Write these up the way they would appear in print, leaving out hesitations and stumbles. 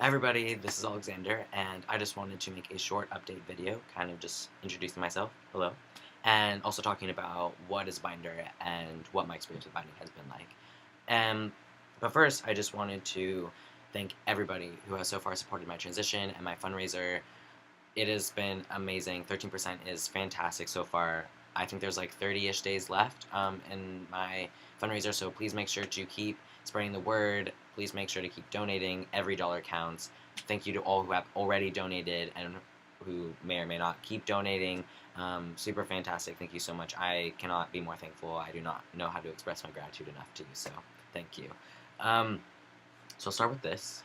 Everybody, this is Alexander, and I just wanted to make a short update video, kind of just introducing myself, hello, and also talking about what is Binder and what my experience with Binding has been like. Um, but first, I just wanted to thank everybody who has so far supported my transition and my fundraiser. It has been amazing. 13% is fantastic so far. I think there's like 30-ish days left in my fundraiser, so please make sure to keep spreading the word. Please make sure to keep donating. Every dollar counts. Thank you to all who have already donated and who may or may not keep donating. Super fantastic. Thank you so much. I cannot be more thankful. I do not know how to express my gratitude enough to you, so thank you. So I'll start with this.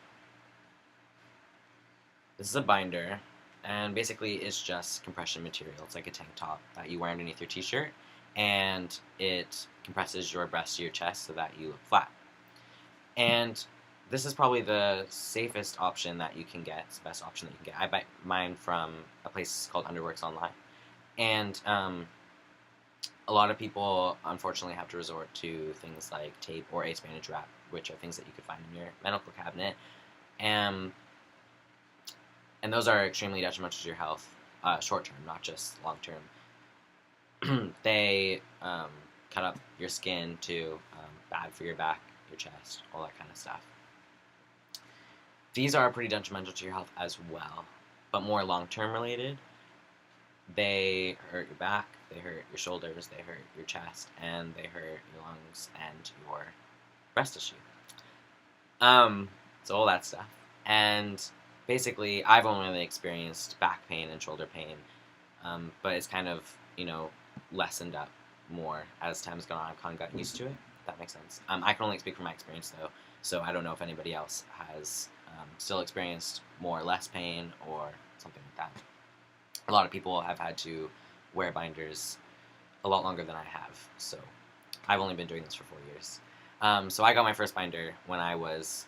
This is a binder, and basically it's just compression material. It's like a tank top that you wear underneath your t-shirt, and it compresses your breast to your chest so that you look flat. And this is probably the safest option that you can get. It's the best option that you can get. I buy mine from a place called Underworks Online. And a lot of people, unfortunately, have to resort to things like tape or ace bandage wrap, which are things that you could find in your medical cabinet. And those are extremely detrimental to your health, short term, not just long term. They cut up your skin too, bad for your back, your chest, all that kind of stuff. These are pretty detrimental to your health as well, but more long term related. They hurt your back, they hurt your shoulders, they hurt your chest, and they hurt your lungs and your breast tissue. So all that stuff. And basically, I've only really experienced back pain and shoulder pain, but it's kind of, lessened up more as time's gone on. I've kind of gotten used to it, if that makes sense. I can only speak from my experience, though, so I don't know if anybody else has still experienced more or less pain or something like that. A lot of people have had to wear binders a lot longer than I have, so I've only been doing this for 4 years. So I got my first binder when I was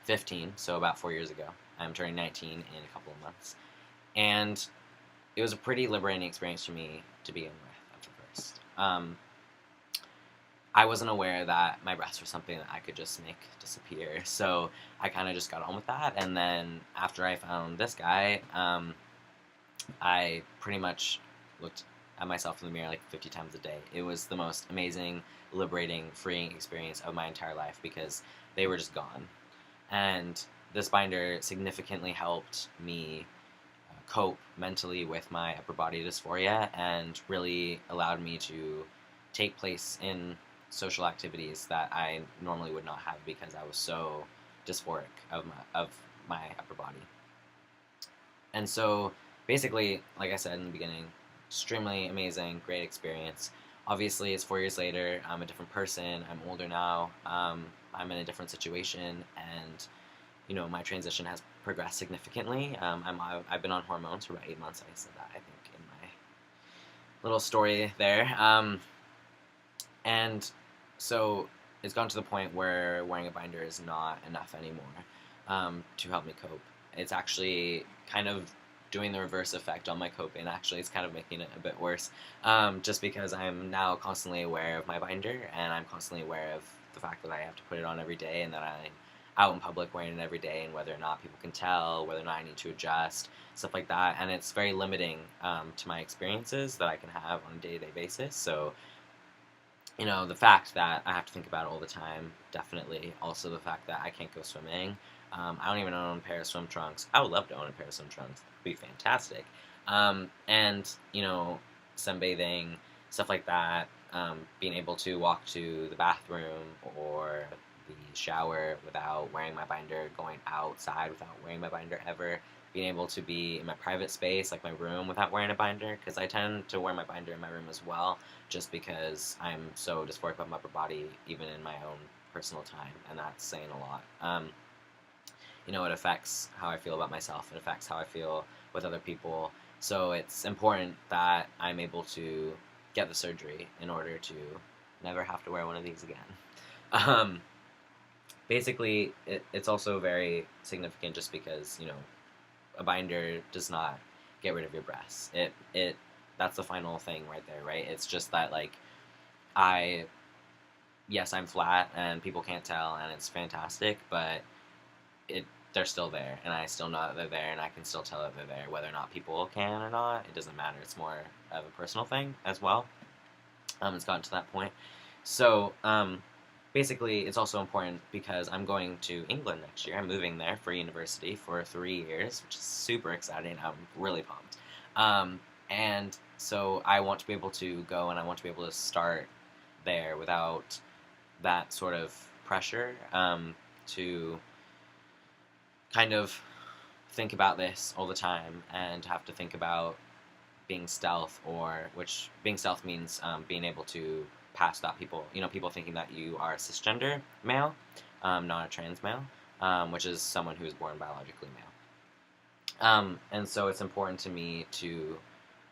15, so about 4 years ago. I'm turning 19 in a couple of months. And it was a pretty liberating experience for me to begin with at first. I wasn't aware that my breasts were something that I could just make disappear, so I kind of just got on with that. And then after I found this guy, I pretty much looked at myself in the mirror like 50 times a day. It was the most amazing, liberating, freeing experience of my entire life because they were just gone. And this binder significantly helped me cope mentally with my upper body dysphoria and really allowed me to take place in social activities that I normally would not have because I was so dysphoric of my upper body. And so basically, like I said in the beginning, extremely amazing, great experience. Obviously, it's 4 years later. I'm a different person. I'm older now. I'm in a different situation, and my transition has progressed significantly. I've been on hormones for about 8 months. I said that, I think, in my little story there. And so it's gone to the point where wearing a binder is not enough anymore to help me cope. It's actually kind of doing the reverse effect on my coping. Actually, it's kind of making it a bit worse, just because I'm now constantly aware of my binder, and I'm constantly aware of the fact that I have to put it on every day, and that I'm out in public wearing it every day, and whether or not people can tell, whether or not I need to adjust, stuff like that. And it's very limiting to my experiences that I can have on a day-to-day basis. So, the fact that I have to think about it all the time, definitely. Also, the fact that I can't go swimming. I don't even own a pair of swim trunks. I would love to own a pair of swim trunks. It would be fantastic. And, sunbathing, stuff like that. Being able to walk to the bathroom or the shower without wearing my binder, going outside without wearing my binder ever, being able to be in my private space, like my room, without wearing a binder, because I tend to wear my binder in my room as well, just because I'm so dysphoric about my upper body, even in my own personal time, and that's saying a lot. It affects how I feel about myself. It affects how I feel with other people. So it's important that I'm able to get the surgery in order to never have to wear one of these again. Um, Basically, it's also very significant just because, a binder does not get rid of your breasts. That's the final thing right there, right? It's just that, like, I yes, I'm flat and people can't tell and it's fantastic, but it they're still there, and I still know that they're there, and I can still tell that they're there. Whether or not people can or not, it doesn't matter. It's more of a personal thing as well. It's gotten to that point. So, basically, it's also important because I'm going to England next year. I'm moving there for university for 3 years, which is super exciting. I'm really pumped. And so I want to be able to go and I want to be able to start there without that sort of pressure to kind of think about this all the time and have to think about being stealth, or which being stealth means being able to pass that people, people thinking that you are a cisgender male, not a trans male, which is someone who is born biologically male. And so it's important to me to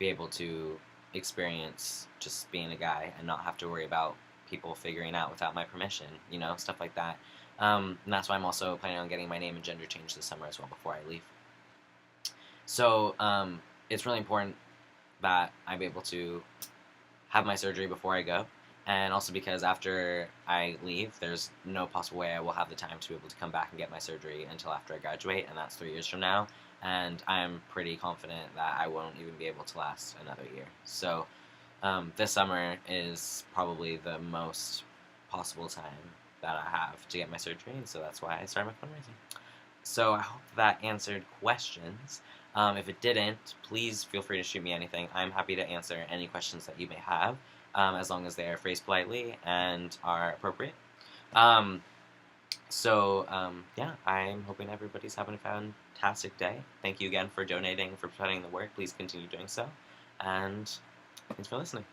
be able to experience just being a guy and not have to worry about people figuring out without my permission, stuff like that. And that's why I'm also planning on getting my name and gender changed this summer as well before I leave. So it's really important that I be able to have my surgery before I go, and also because after I leave, there's no possible way I will have the time to be able to come back and get my surgery until after I graduate, and that's 3 years from now, and I'm pretty confident that I won't even be able to last another year. So this summer is probably the most possible time that I have to get my surgery, and so that's why I started my fundraising. So I hope that answered questions. If it didn't, please feel free to shoot me anything. I'm happy to answer any questions that you may have, as long as they are phrased politely and are appropriate. Yeah, I'm hoping everybody's having a fantastic day. Thank you again for donating, for putting in the work. Please continue doing so. And thanks for listening.